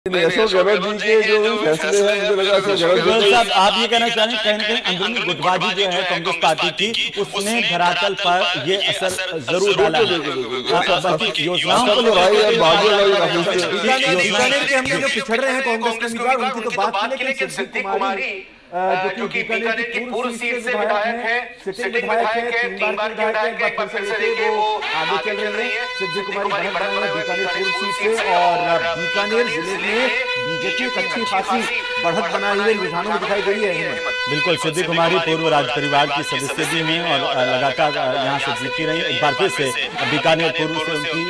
अशोक गहलोत जी के जो फैसले हैं मुझे लगा अशोक गहलोत साहब आप ये कहना चाह रहे हैं कहीं ना कहीं अंदरूनी गुटबाजी जो है कांग्रेस पार्टी की उसने धरातल पर ये असर जरूर डाला है। योजनाओं को बीकानेर के हमने जो पिछड़ रहे हैं कांग्रेस के उम्मीदवार उनकी तो बात की, लेकिन सिद्धि कुमारी जो कि बीकानेर की पूर्व सीट से विधायक है, सिटिंग विधायक है, 3 बार के विधायक है, एक बार फिर से वो आगे चल रहे हैं। सिद्धि कुमारी बढ़त रहे हैं बीकानेर पूर्व सीट से और बीकानेर जिले में बीजेपी एक अच्छी खासी बढ़त बनाई हुई रुझानों में दिखाई गई है। बिल्कुल, सिद्धि कुमारी पूर्व राज परिवार की सदस्य भी हैं और लगातार यहाँ से जीतती रही। एक बार फिर से बीकानेर पूर्व से उनकी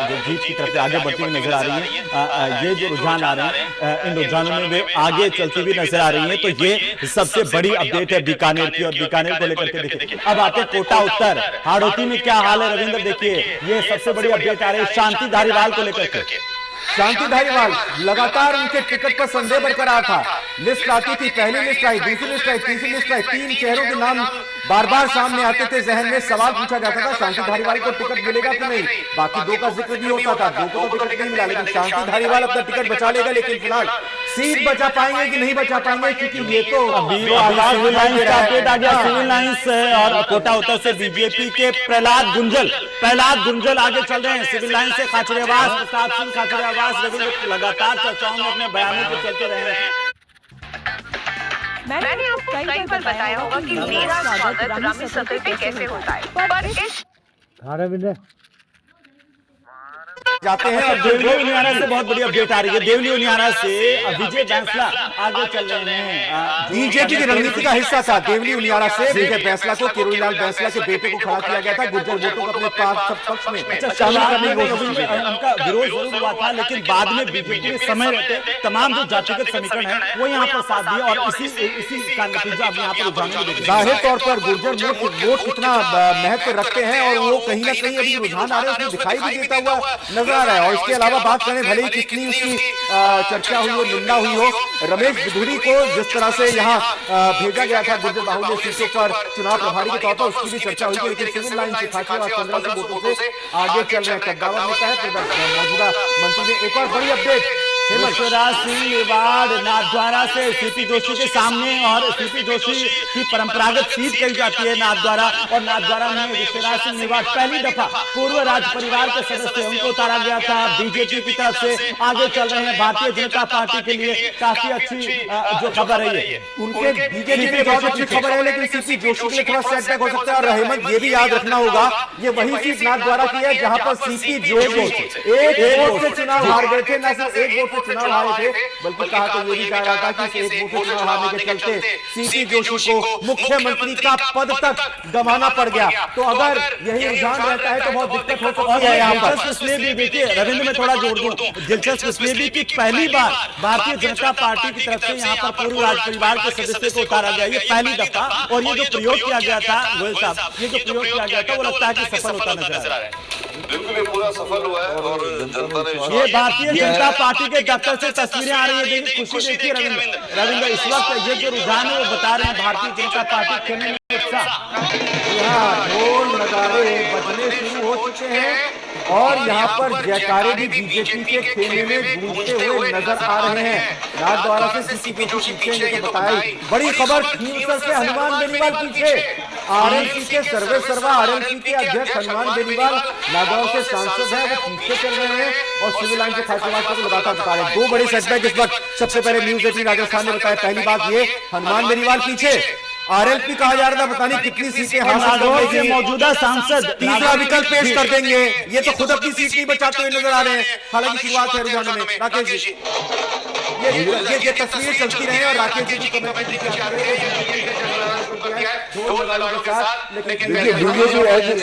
जो जीत की तरफ आगे बढ़ती हुई नजर आ रही है। ये जो रुझान आ रहे हैं इन रुझानों में वे आगे चलती हुई नजर आ रही है। तो ये सबसे बड़ी अपडेट है बीकानेर की और बीकानेर को लेकर के देखिए अब आते कोटा उत्तर हाड़ौती में क्या हाल है रविंद्र। देखिए ये सबसे बड़ी अपडेट आ रही है शांति धारीवाल को लेकर के। शांति धारीवाल लगातार उनके टिकट पर संदेह बरकरार था। लिस्ट आती थी, पहली लिस्ट आई, दूसरी लिस्ट आई, तीसरी लिस्ट आई, 3 चेहरों के नाम बार बार सामने आते थे। जहन में सवाल पूछा जाता था शांति धारीवाल को टिकट मिलेगा कि नहीं। बाकी 2 का जिक्र भी होता था, 2 को तो टिकट नहीं मिला, लेकिन शांति धारीवाल अपना टिकट बचा लेगा। लेकिन फिलहाल सीट बचा पाएंगे कि नहीं बचा पाएंगे, क्योंकि ये तो सिविल लाइंस का अपडेट आ गया। सिविल लाइंस और कोटा उत्तर से बीजेपी के प्रहलाद गुंजल आगे चल रहे हैं। सिविल लाइन से खाचरियावास, प्रताप सिंह खाचरियावास रविंद्र लगातार चर्चाओं में अपने बयानों को चलते रहे हैं। मैंने आपको कई बार बताया होगा कि मेरा स्वागत रामी सतह पे कैसे होता है, पर इस जाते हैं। और देवली उनियारा से बहुत बड़ी अपडेट आ रही है। देवली उनियारा से विजय बैंसला आगे चल रहे हैं। बीजेपी की रणनीति का हिस्सा था देवली उनियारा से विजय बैंसला को, किरोड़ीलाल बैंसला के बेटे को खड़ा किया गया था गुर्जर वोटों को अपने पक्ष में शामिल करने की कोशिश की। उनका विरोध जरूर हुआ था, लेकिन बाद में बीजेपी के समय रहते तमाम जो जातिगत समीकरण है वो यहाँ पर साथ दिए और इसी का नतीजा अब यहाँ पर जाहिर तौर पर गुर्जर वोट कितना महत्व रखते हैं और वो कहीं ना कहीं अभी रुझान आ रहे हैं उसमें दिखाई भी देता हुआ नजर आ रहा है। और इसके अलावा बात करें भले ही कितनी उसकी चर्चा हुई हो, निंदा हुई हो, रमेश बिधूरी को जिस तरह से यहाँ भेजा गया था गुर्जर बाहुल्य सीटों पर चुनाव प्रभारी के तौर पर, उसकी भी चर्चा हुई थी। लेकिन सिविल लाइन से खाचरियावास 1500 वोटों से आगे चल रहे हैं। कद्दावर नेता है मौजूदा मंत्री में। एक और बड़ी अपडेट, शिवराज सिंह मेवाड़ नाथद्वारा से सीपी जोशी के सामने, और सीपी जोशी की परंपरागत सीट कही जाती है नाथद्वारा, और नाथद्वारा में शिवराज सिंह मेवाड़ पहली दफा पूर्व राज परिवार के सदस्य उनको उतारा गया था। बीजेपी की तरफ से आगे चल रहे हैं। भारतीय जनता पार्टी के लिए काफी अच्छी जो खबर है ये उनके बीजेपी की बहुत अच्छी खबर है, लेकिन सीपी जोशी के लिए थोड़ा सेटबैक हो सकता है। और रहमत ये भी याद रखना होगा ये वही सीट नाथद्वारा की है जहां पर सीपी जोशी एक वोट से चुनाव हार गए थे। न सिर्फ एक वोट चुनाव हारे थे, बल्कि कहा तो ये भी कहा रहा था कि एक वोट चुनाव हारने के चलते सीपी जोशी को मुख्यमंत्री का पद तक गंवाना पड़ गया। तो अगर यही रुझान रहता है तो बहुत दिक्कत हो सकती है यहाँ पर। इसलिए भी देखिए रविंद्र में थोड़ा जोड़ दूं, दिलचस्प इसलिए भी कि पहली बार भारतीय जनता पार्टी की तरफ से यहाँ पर पूर्व राज परिवार के सदस्य को उतारा गया, ये पहली दफा। और ये जो प्रयोग किया गया था गोयल साहब, ये जो प्रयोग किया गया था वो लगता है कि सफल होता नजर आ रहा है। बिल्कुल ये पूरा सफल हुआ है और जनता ने ये भारतीय जनता पार्टी के दफ्तर से तस्वीरें आ रही है। देखिए खुशी देखिए रविंद्र इस वक्त ये जो रुझान है वो बता रहे हैं भारतीय जनता पार्टी खेलने में उत्साह। ढोल नगाड़े बजने शुरू हो चुके हैं और यहाँ पर जयकारे भी बीजेपी के खेमे में गूंजते हुए नजर आ रहे हैं। नाथद्वारा से सीपी जोशी पीछे तो बताई बड़ी खबर, खींवसर से हनुमान बेनीवाल पीछे। आरएलपी के सर्वे सर्वा आरएलपी के अध्यक्ष हनुमान बेनीवाल नागौर से सांसद हैं, वो पीछे चल रहे हैं और सिविल लाइन से खाचरियावास को लगातार बता रहे हैं। 2 बड़े सेटबैक इस वक्त सबसे पहले न्यूज 18 राजस्थान ने बताया। पहली बात ये, हनुमान बेनीवाल पीछे, आरएलपी कहा जा रहा था पता नहीं कितनी सीटें हासिल के मौजूदा सांसद। तीसरा विकल्प पेश कर देंगे, ये तो खुद अपनी सीट नहीं बचाते हुए नजर आ रहे हैं। हालांकि शुरुआत है रुझानों में। राकेश जी ये तस्वीरें चलती रहे और राकेश जी की कमेंट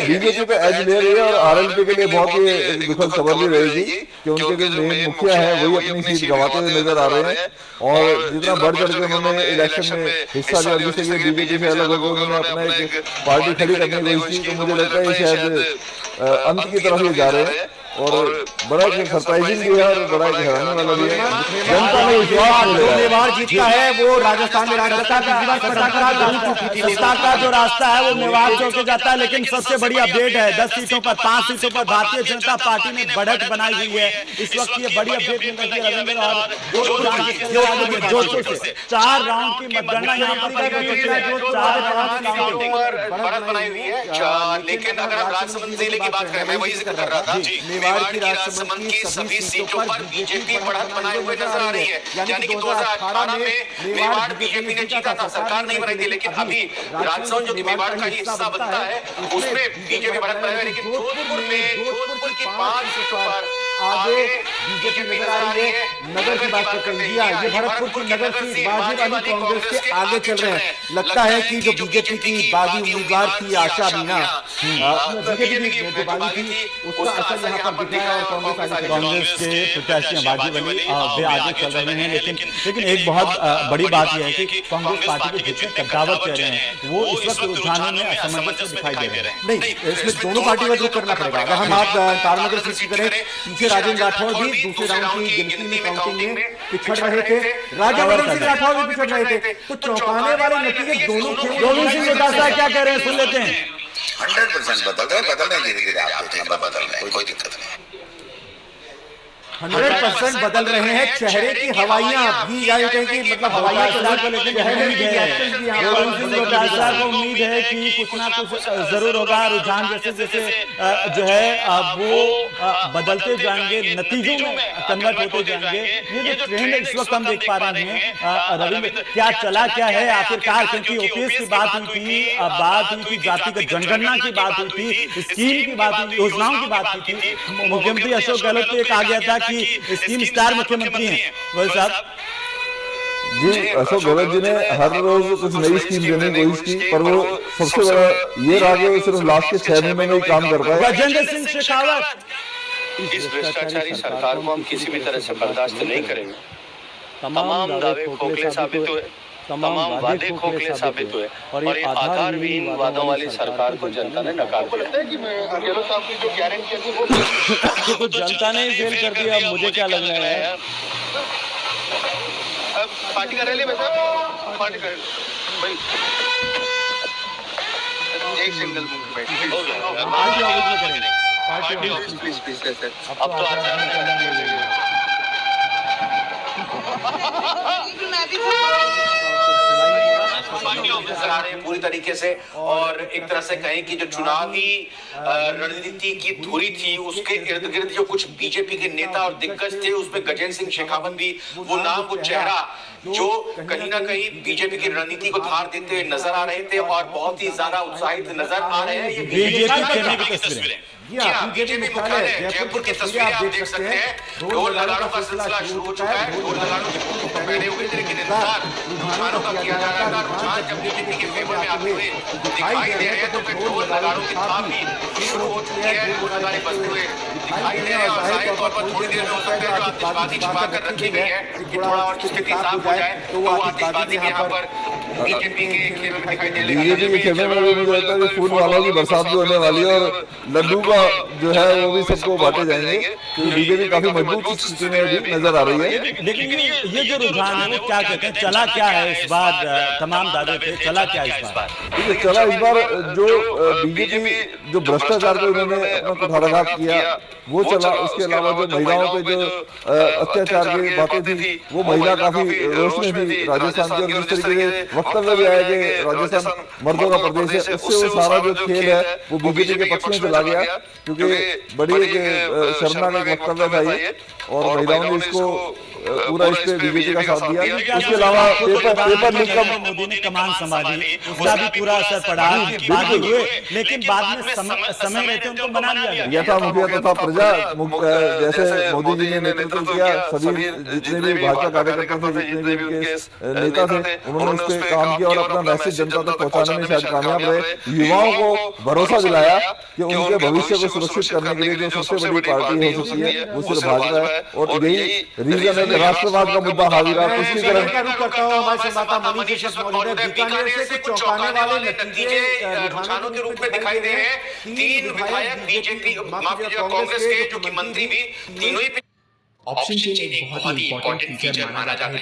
बीजेपी पे एज ले रही है और आरएलपी के लिए बहुत ही दुखद खबर भी रहेगी कि उनके जो मेन मुखिया है वही अपनी सीट गंवाते हुए नजर आ रहे हैं। और जितना बढ़ चढ़ के उन्होंने इलेक्शन में हिस्सा लिया, जिससे कि बीजेपी से अलग होकर उन्होंने अपना एक पार्टी खड़ी करने की कोशिश की, तो मुझे लगता है शायद अंत की तरफ ये जा रहे हैं। और बड़ा एक सरप्राइजिंग भी है और बड़ा एक हैरानी वाला भी है। जनता ने विश्वास जो मेवाड़ जीतता है वो राजस्थान में सत्ता का जो रास्ता है वो मेवाड़ से होके जाता है। लेकिन सबसे बड़ी अपडेट है 10 सीटों पर 5 सीटों पर भारतीय जनता पार्टी ने बढ़त बनाई हुई है। इस वक्त ये बड़ी अपडेट मिल रही है रविंद्र और जोधपुर से 4 राउंड की मतगणना यहाँ पर बढ़त बनाई हुई है। लेकिन अगर हम राजसमंद जिले की बात करें, मैं वही जिक्र कर रहा था, मेवाड़ की राजसमंद की सभी सीटों पर बीजेपी बढ़त बनाए हुए नजर आ रही है। यानी कि 2018 में मेवाड़ बीजेपी ने जीता था, सरकार नहीं बनाई थी, लेकिन अभी राजसमंद जो कि मेवाड़ का ही हिस्सा बनता है उसमें बीजेपी बढ़त बनाई हुई है। लेकिन जोधपुर की 5 सीटों पर आगे बीजेपी नजर आ रही है। नगर की बात करते हैं, ये भरतपुर की नगर सीट बाजी वाली कांग्रेस के आगे चल रहे हैं। लगता है कि जो बीजेपी की बागी उम्मीदवार थी आशा मीना, बीजेपी की जो बागी थी उसका असर यहाँ पर दिख रहा है और कांग्रेस के प्रत्याशी बाजी वाली वे आगे चल रहे हैं। लेकिन एक बहुत बड़ी बात यह है कि कांग्रेस पार्टी के जितने कद्दावर चेहरे हैं वो इस वक्त रुझानों में असमंजस दिखाई दे रहे हैं। नहीं, इसमें दोनों पार्टी का रुख करना पड़ेगा। अगर हम आप तारानगर सीट की करें, पीछे राजेंद्र राठौड़ भी दूसरे राउंड की गिनती में काउंटिंग में पिछड़ रहे थे, राजावर्धन सिंह राठौड़ भी पिछड़ रहे थे। तो चौंकाने वाले नतीजे दोनों गोविंद सिंह डोटासरा क्या कह रहे हैं, सुन लेते हैं। 100% बदल रहे हैं, धीरे-धीरे आप देखना बदल रहे हैं, कोई दिक्कत नहीं। 100% बदल रहे हैं। चेहरे की हवाइयां भी या कहें कि मतलब हवाइयां को लेकर उम्मीद है कि कुछ ना कुछ जरूर होगा। रुझान जैसे जैसे जो है वो बदलते जाएंगे, नतीजों में कन्वर्ट होते जाएंगे। ये जो ट्रेंड इस वक्त हम देख पा रहे हैं रविंद्र, क्या चला क्या है आखिरकार, क्योंकि ओपीएस की बात हुई थी, जातिगत जनगणना की बात हुई थी, स्कीम की बात हुई, योजनाओं की बात हुई थी। मुख्यमंत्री अशोक गहलोत को कहा गया था कि स्कीम स्टार मुख्यमंत्री हैं वही साहब जी। अशोक गहलोत जी ने हर रोज कुछ नई स्कीम देने की कोशिश की, पर वो सबसे बड़ा ये रहा कि वो सिर्फ लास्ट के 6 महीने में ही काम कर पाए। गजेंद्र सिंह शेखावत, इस भ्रष्टाचारी सरकार को हम किसी भी तरह से बर्दाश्त नहीं करेंगे। तमाम दावे खोखले साबित हुए, तमाम वादे खोखले साबित हुए और ये आधारहीन वादों वाली सरकार को जनता ने नकार दिया। गहलोत साहब की जो गारंटी थी वो तो जनता ने फेल कर दिया। मुझे क्या लग रहा है, पार्टी का रैली में पार्टी का भाई एक सिंगल मूवमेंट प्लीज अब तो नजर आ रहे हैं पूरी तरीके से। और एक तरह से कहें कि जो चुनावी रणनीति की धुरी थी उसके इर्द गिर्द जो कुछ बीजेपी के नेता और दिग्गज थे, उसमें गजेंद्र सिंह शेखावत भी वो नाम, वो चेहरा जो कहीं ना कहीं बीजेपी की रणनीति को धार देते हुए नजर आ रहे थे और बहुत ही ज्यादा उत्साहित नजर आ रहे हैं। ये बीजेपी की तस्वीरें, बीजेपी मुख्यालय जयपुर की तस्वीरें आप देख सकते हैं। ढोल नगाड़ों का सिलसिला शुरू हो चुका है। ढोल नगाड़ों के पहने हुए लेकिन इंतजार रुझानों का किया जा रहा था। रुझान जब बीजेपी के फेवर में आते हुए दिखाई दे रहे हैं तो फिर ढोल नगाड़ों की थाप भी शुरू हो चुकी है। ढोल नगाड़े बजते हुए दिखाई दे रहे हैं और जाहिर तौर पर थोड़ी देर में हो सकता है जो आतिशबाजी छिपा कर रखी गई है कि थोड़ा और स्थिति साफ हो जाए तो वो आतिशबाजी भी यहाँ पर बीजेपी के खेल में दिखाई देने लगी। बीजेपी के खेल में मुझे लगता है कि फूल वालों की बरसात भी होने वाली है और लड्डू का जो है वो भी सबको बांटे जाएंगे, क्योंकि बीजेपी काफी मजबूत स्थिति में भी नजर आ रही है। लेकिन ये जो रुझान है वो क्या कहते हैं, चला क्या है इस बार? तमाम दावे थे, चला क्या इस बार? देखिए, चला इस बार जो बीजेपी जो भ्रष्टाचार को उन्होंने अपना कुठाराघात किया वो चला। उसके अलावा जो महिलाओं पे जो अत्याचार की बातें थी वो महिला काफी रोष में थी राजस्थान की, और जिस तरीके से वक्तव्य भी आया कि राजस्थान मर्दों का प्रदेश है, उससे वो सारा जो खेल है वो बीजेपी के पक्ष में चला गया, क्योंकि बड़ी एक शर्मनाक वक्तव्य था ये और महिलाओं ने इसको पूरा इस पे बीजेपी का साथ दिया। उसके अलावा पेपर लीक का मोदी ने कमान संभाली, उसका भी पूरा असर पड़ा, बागी हुए, लेकिन बाद में समय रहते उनको बना लिया गया। यथा मुखिया तथा प्रजा जैसे मोदी जी ने नेतृत्व किया, सभी जितने भी भाजपा कार्यकर्ता थे, जितने भी उनके नेता थे, उन्होंने उस पर काम किया और अपना मैसेज जनता तक पहुंचाने में शायद कामयाब रहे। युवाओं को भरोसा दिलाया कि उनके भविष्य को सुरक्षित करने के लिए जो सबसे बड़ी पार्टी हो सकती है वो सिर्फ भाजपा है, और यही रीजन है राष्ट्रवाद का मुद्दा हावी रहा, तुष्टीकरण। का रुख करता हूं हमारे संवाददाता मनीष अशोक महोदय। बीकानेर से कुछ चौंकाने वाले नतीजे रुझानों के रूप में दिखाई दे रहे हैं। 3 विधायक बीजेपी कांग्रेस के जो कि मंत्री भी तीनों ही ऑप्शन चेंज एक बहुत ही इंपॉर्टेंट फीचर माना जाता है।